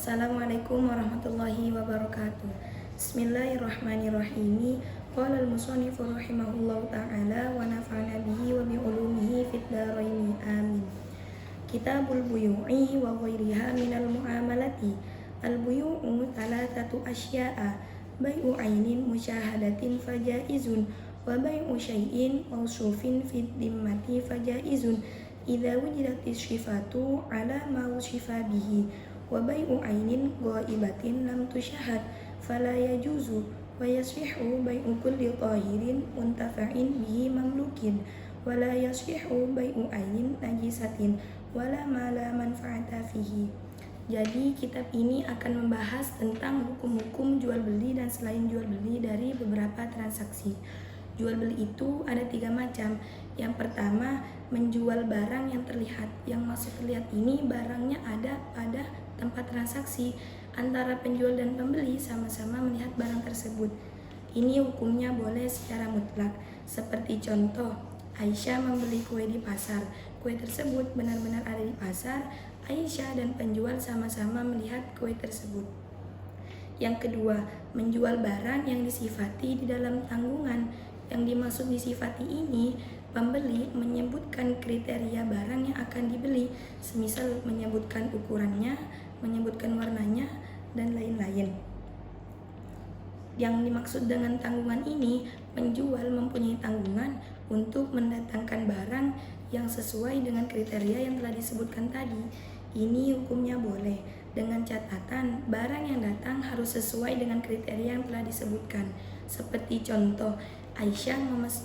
Assalamualaikum warahmatullahi wabarakatuh. Bismillahirrahmanirrahim. Qala al-musannifu rahimahullahu ta'ala wa nafa'ana bihi wa bi ulumihi fid dharain. Amin. Kitabul buyu'i wa ghairiha minal muamalati. Al-buyu'u thalathatu asya'a. Bai'u 'ainin musyahadatin fajaizun wa bai'u syai'in mawsufin fid dimmati fajaizun idza wujidatis syifatu 'ala ma wusifa bihi. Wa bai'u 'ainin ghaibatin lam tusyahad fala yajuzu wa yashihu bai'u kulli tahirin muntafa'in bihi mamlukin wala yashihu bai'u 'ainin najisatin wala ma la manfa'ata fihi. Jadi kitab ini akan membahas tentang hukum-hukum jual beli dan selain jual beli dari beberapa transaksi. Jual beli itu ada 3 macam. Yang pertama, menjual barang yang terlihat. Yang maksud terlihat ini barangnya ada pada tempat transaksi antara penjual dan pembeli sama-sama melihat barang tersebut. Ini hukumnya boleh secara mutlak. Seperti contoh, Aisyah membeli kue di pasar. Kue tersebut benar-benar ada di pasar. Aisyah dan penjual sama-sama melihat kue tersebut. Yang kedua, menjual barang yang disifati di dalam tanggungan. Yang dimaksud disifati ini, pembeli menyebutkan kriteria barang yang akan dibeli, semisal menyebutkan ukurannya, menyebutkan warnanya, dan lain-lain. Yang dimaksud dengan tanggungan ini, penjual mempunyai tanggungan untuk mendatangkan barang yang sesuai dengan kriteria yang telah disebutkan tadi. Ini hukumnya boleh, dengan catatan barang yang datang harus sesuai dengan kriteria yang telah disebutkan. Seperti contoh, Aisyah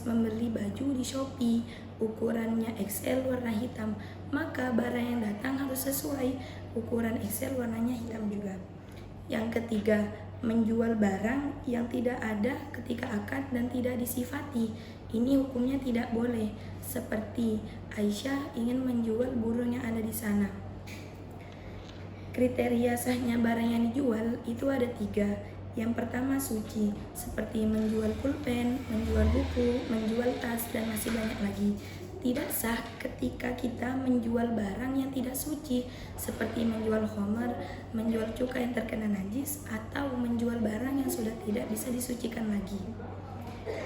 membeli baju di Shopee, ukurannya XL warna hitam, maka barang yang datang harus sesuai ukuran XL warnanya hitam juga. Yang ketiga, menjual barang yang tidak ada ketika akad dan tidak disifati. Ini hukumnya tidak boleh. Seperti Aisyah ingin menjual burung yang ada di sana. Kriteria sahnya barang yang dijual itu ada 3. Yang pertama suci, seperti menjual pulpen, menjual buku, menjual tas, dan masih banyak lagi. Tidak sah ketika kita menjual barang yang tidak suci, seperti menjual khamar, menjual cuka yang terkena najis, atau menjual barang yang sudah tidak bisa disucikan lagi.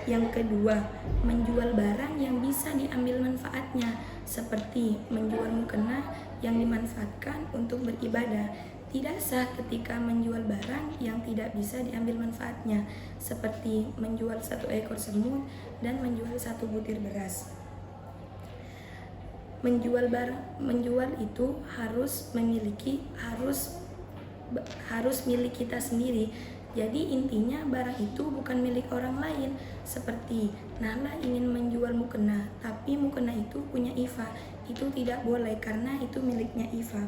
Yang kedua, menjual barang yang bisa diambil manfaatnya, seperti menjual mukena yang dimanfaatkan untuk beribadah. Tidak sah ketika menjual barang yang tidak bisa diambil manfaatnya, seperti menjual 1 ekor semut dan menjual 1 butir beras. Menjual itu harus milik kita sendiri. Jadi intinya barang itu bukan milik orang lain. Seperti Nahla ingin menjual mukena, tapi mukena itu punya Iva. Itu tidak boleh karena itu miliknya Iva.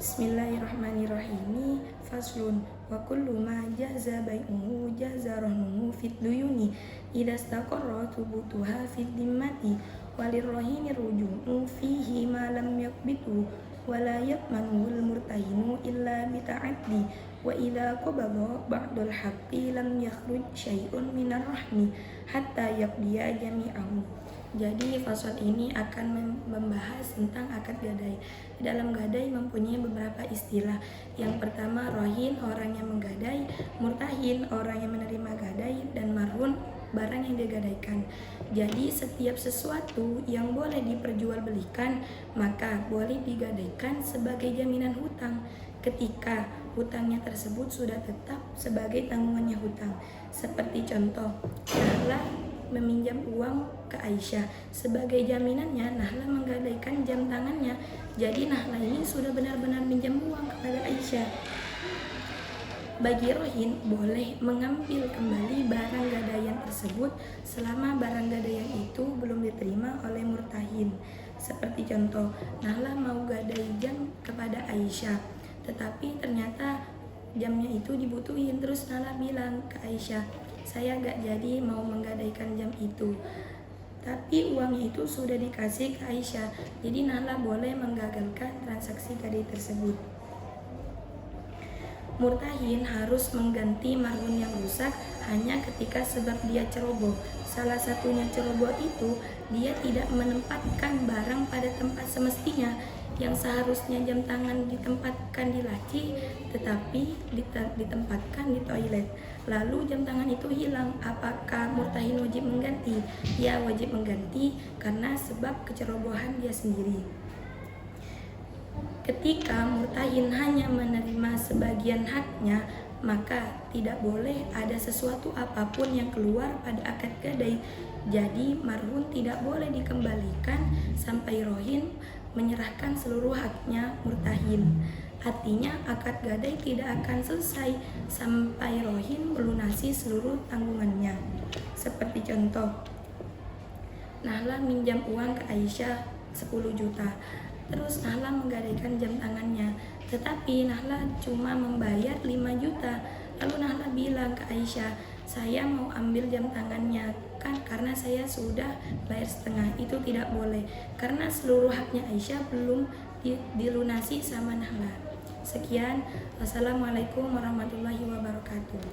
Bismillahirrahmanirrahim. Faslun wa kullu ma jaza bai'uhu jaza rahnuhu fit duyuni idza istaqarra thubutuha fit dimmati walirrahini ruju'u fihi ma lam yakbitu wa la yatmanu al murtahinu illa bi ta'addi wa idza qabada ba'dul haqqi lam yakhruj syai'un minar rahmi hatta yaqdiya jami'ahu. Jadi fasal ini akan membahas tentang akad gadai. Dalam gadai mempunyai beberapa istilah. Yang pertama rohin, orang yang menggadai, murtahin, orang yang menerima gadai, dan marhun, barang yang digadaikan. Jadi setiap sesuatu yang boleh diperjualbelikan maka boleh digadaikan sebagai jaminan hutang ketika hutangnya tersebut sudah tetap sebagai tanggungannya hutang. Seperti contoh, Nahla meminjam uang ke Aisyah. Sebagai jaminannya, Nahla menggadaikan jam tangannya. Jadi Nahla ini sudah benar-benar minjam uang kepada Aisyah. Bagi rohin, boleh mengambil kembali barang gadaian tersebut selama barang gadaian itu belum diterima oleh murtahin. Seperti contoh, Nahla mau gadai jam kepada Aisyah, tetapi ternyata jamnya itu dibutuhin. Terus Nahla bilang ke Aisyah, saya gak jadi mau menggadaikan jam itu, tapi uangnya itu sudah dikasih ke Aisyah. Jadi Nahla boleh menggagalkan transaksi gadai tersebut. Murtahin harus mengganti marhun yang rusak hanya ketika sebab dia ceroboh. salah satunya ceroboh itu, dia tidak menempatkan barang pada tempat semestinya. Yang seharusnya jam tangan ditempatkan di laci, tetapi ditempatkan di toilet. Lalu jam tangan itu hilang. Apakah murtahin wajib mengganti? Ya, wajib mengganti karena sebab kecerobohan dia sendiri. Ketika murtahin hanya menerima sebagian haknya, maka tidak boleh ada sesuatu apapun yang keluar pada akad gadai. Jadi marhun tidak boleh dikembalikan sampai rohin menyerahkan seluruh haknya murtahin. Artinya akad gadai tidak akan selesai sampai rohin melunasi seluruh tanggungannya. Seperti contoh, Nahla minjam uang ke Aisyah 10 juta. Terus Nahla menggadaikan jam tangannya, tetapi Nahla cuma membayar 5 juta. Lalu Nahla bilang ke Aisyah, saya mau ambil jam tangannya kan karena saya sudah bayar setengah. Itu tidak boleh karena seluruh haknya Aisyah belum dilunasi sama Nahla. Sekian, wassalamualaikum warahmatullahi wabarakatuh.